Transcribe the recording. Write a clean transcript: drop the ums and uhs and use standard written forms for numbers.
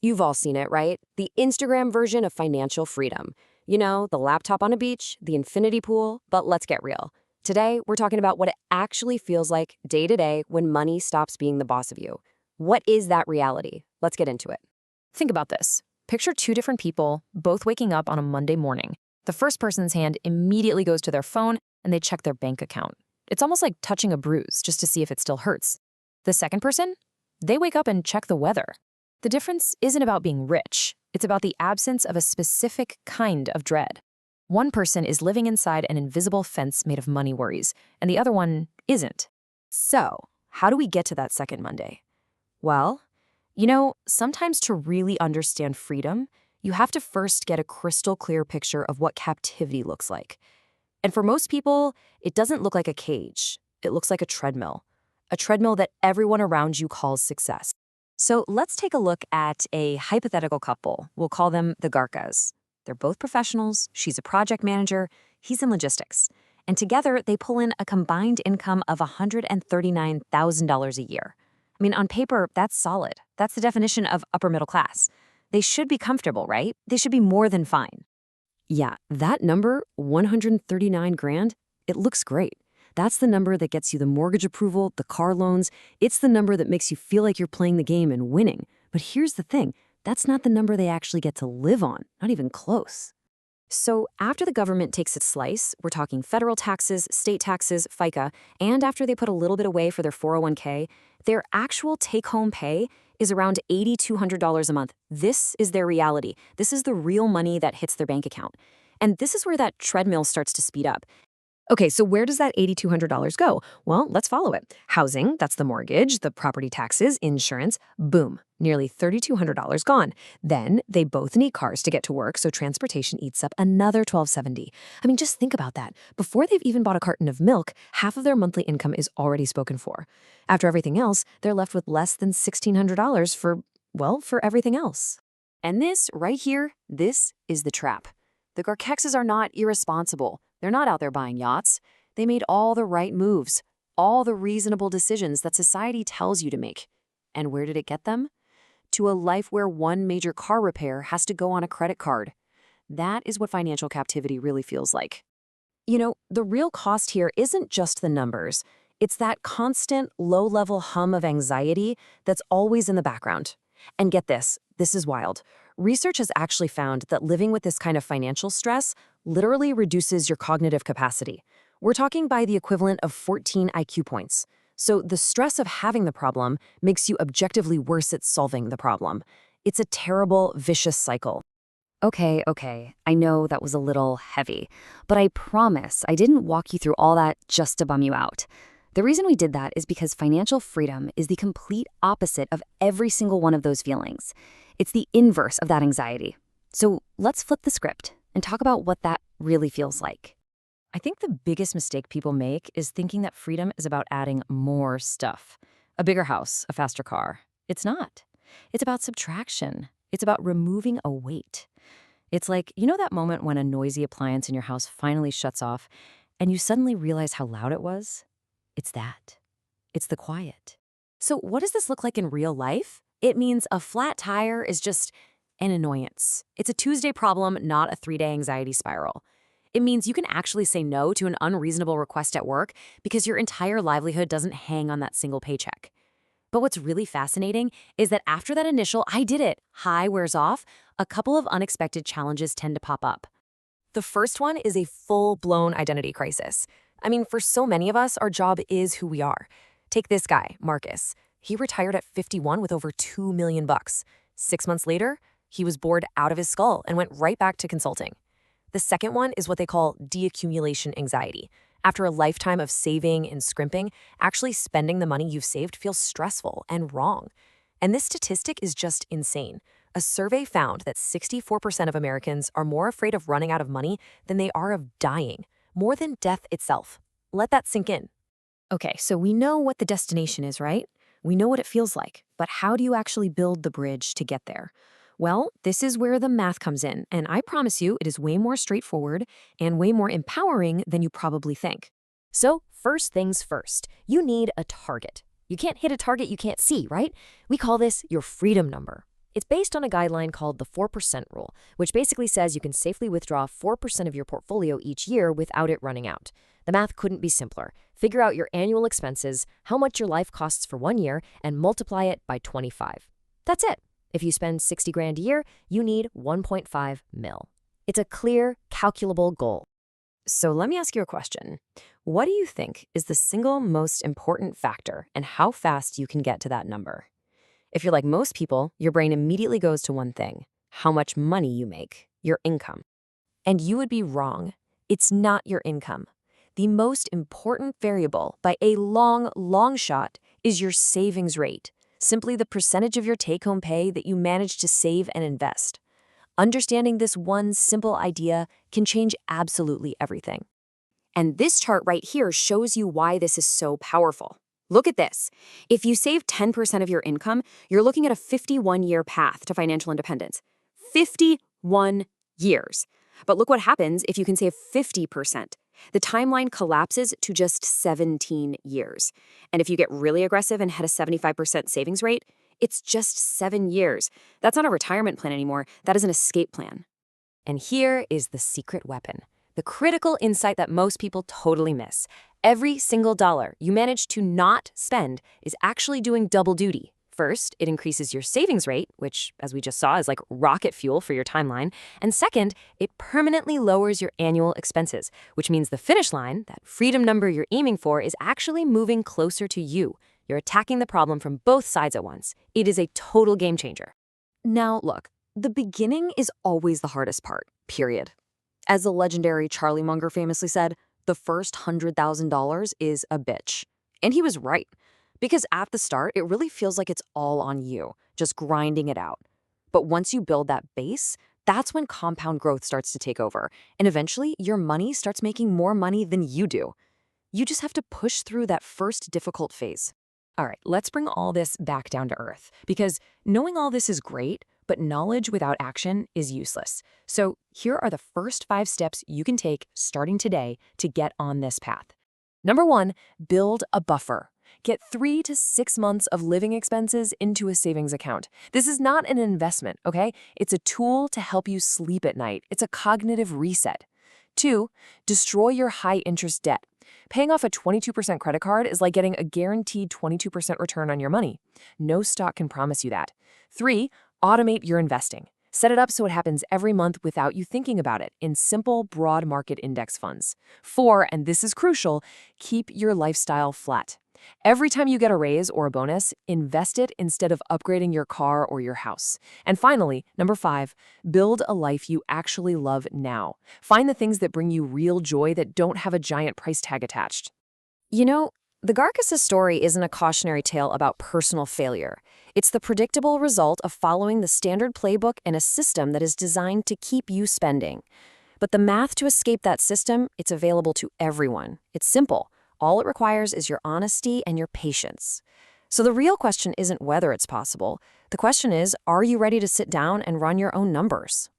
You've all seen it, right? The Instagram version of financial freedom. You know, the laptop on a beach, the infinity pool, but let's get real. Today, we're talking about what it actually feels like day to day when money stops being the boss of you. What is that reality? Let's get into it. Think about this. Picture two different people, both waking up on a Monday morning. The first person's hand immediately goes to their phone and they check their bank account. It's almost like touching a bruise just to see if it still hurts. The second person? They wake up and check the weather. The difference isn't about being rich. It's about the absence of a specific kind of dread. One person is living inside an invisible fence made of money worries, and the other one isn't. So, how do we get to that second Monday? Well, sometimes to really understand freedom, you have to first get a crystal clear picture of what captivity looks like. And for most people, it doesn't look like a cage. It looks like a treadmill that everyone around you calls success. So let's take a look at a hypothetical couple. We'll call them the Garcas. They're both professionals. She's a project manager. He's in logistics. And together, they pull in a combined income of $139,000 a year. I mean, on paper, that's solid. That's the definition of upper middle class. They should be comfortable, right? They should be more than fine. Yeah, that number, 139 grand, it looks great. That's the number that gets you the mortgage approval, the car loans. It's the number that makes you feel like you're playing the game and winning. But here's the thing, that's not the number they actually get to live on, not even close. So after the government takes its slice, we're talking federal taxes, state taxes, FICA, and after they put a little bit away for their 401k, their actual take-home pay is around $8,200 a month. This is their reality. This is the real money that hits their bank account. And this is where that treadmill starts to speed up. Okay, so where does that $8,200 go? Well, let's follow it. Housing, that's the mortgage, the property taxes, insurance, boom, nearly $3,200 gone. Then they both need cars to get to work, so transportation eats up another $1,270. I mean, just think about that. Before they've even bought a carton of milk, half of their monthly income is already spoken for. After everything else, they're left with less than $1,600 for everything else. And this, right here, this is the trap. The Garcexes are not irresponsible. They're not out there buying yachts. They made all the right moves, all the reasonable decisions that society tells you to make. And where did it get them? To a life where one major car repair has to go on a credit card. That is what financial captivity really feels like. The real cost here isn't just the numbers. It's that constant, low-level hum of anxiety that's always in the background. And get this is wild. Research has actually found that living with this kind of financial stress literally reduces your cognitive capacity. We're talking by the equivalent of 14 IQ points. So the stress of having the problem makes you objectively worse at solving the problem. It's a terrible, vicious cycle. Okay, I know that was a little heavy, but I promise I didn't walk you through all that just to bum you out. The reason we did that is because financial freedom is the complete opposite of every single one of those feelings. It's the inverse of that anxiety. So let's flip the script and talk about what that really feels like. I think the biggest mistake people make is thinking that freedom is about adding more stuff. A bigger house, a faster car. It's not. It's about subtraction. It's about removing a weight. It's like, that moment when a noisy appliance in your house finally shuts off and you suddenly realize how loud it was? It's that. It's the quiet. So what does this look like in real life? It means a flat tire is just an annoyance. It's a Tuesday problem, not a 3-day anxiety spiral. It means you can actually say no to an unreasonable request at work because your entire livelihood doesn't hang on that single paycheck. But what's really fascinating is that after that initial "I did it" high wears off, a couple of unexpected challenges tend to pop up. The first one is a full-blown identity crisis. I mean, for so many of us, our job is who we are. Take this guy, Marcus. He retired at 51 with over $2 million. 6 months later, he was bored out of his skull and went right back to consulting. The second one is what they call deaccumulation anxiety. After a lifetime of saving and scrimping, actually spending the money you've saved feels stressful and wrong. And this statistic is just insane. A survey found that 64% of Americans are more afraid of running out of money than they are of dying, more than death itself. Let that sink in. Okay, so we know what the destination is, right? We know what it feels like, but how do you actually build the bridge to get there? Well, this is where the math comes in, and I promise you it is way more straightforward and way more empowering than you probably think. So, first things first, you need a target. You can't hit a target you can't see, right? We call this your freedom number. It's based on a guideline called the 4% rule, which basically says you can safely withdraw 4% of your portfolio each year without it running out. The math couldn't be simpler. Figure out your annual expenses, how much your life costs for 1 year, and multiply it by 25. That's it. If you spend 60 grand a year, you need 1.5 mil. It's a clear, calculable goal. So let me ask you a question. What do you think is the single most important factor in how fast you can get to that number? If you're like most people, your brain immediately goes to one thing: how much money you make, your income. And you would be wrong. It's not your income. The most important variable by a long, long shot is your savings rate, simply the percentage of your take-home pay that you manage to save and invest. Understanding this one simple idea can change absolutely everything. And this chart right here shows you why this is so powerful. Look at this. If you save 10% of your income, you're looking at a 51-year path to financial independence. 51 years. But look what happens if you can save 50%. The timeline collapses to just 17 years. And if you get really aggressive and hit a 75% savings rate, it's just 7 years. That's not a retirement plan anymore. That is an escape plan. And here is the secret weapon, the critical insight that most people totally miss. Every single dollar you manage to not spend is actually doing double duty. First, it increases your savings rate, which, as we just saw, is like rocket fuel for your timeline. And second, it permanently lowers your annual expenses, which means the finish line, that freedom number you're aiming for, is actually moving closer to you. You're attacking the problem from both sides at once. It is a total game changer. Now, look, the beginning is always the hardest part, period. As the legendary Charlie Munger famously said, the first $100,000 is a bitch. And he was right. Because at the start, it really feels like it's all on you, just grinding it out. But once you build that base, that's when compound growth starts to take over. And eventually, your money starts making more money than you do. You just have to push through that first difficult phase. All right, let's bring all this back down to earth, because knowing all this is great, but knowledge without action is useless. So here are the first 5 steps you can take starting today to get on this path. Number 1, build a buffer. Get 3 to 6 months of living expenses into a savings account. This is not an investment, okay? It's a tool to help you sleep at night. It's a cognitive reset. 2, destroy your high-interest debt. Paying off a 22% credit card is like getting a guaranteed 22% return on your money. No stock can promise you that. 3, automate your investing. Set it up so it happens every month without you thinking about it in simple, broad market index funds. 4, and this is crucial, keep your lifestyle flat. Every time you get a raise or a bonus, invest it instead of upgrading your car or your house. And finally, number 5, build a life you actually love now. Find the things that bring you real joy that don't have a giant price tag attached. You know, the Garcia story isn't a cautionary tale about personal failure. It's the predictable result of following the standard playbook in a system that is designed to keep you spending. But the math to escape that system, it's available to everyone. It's simple. All it requires is your honesty and your patience. So the real question isn't whether it's possible. The question is, are you ready to sit down and run your own numbers?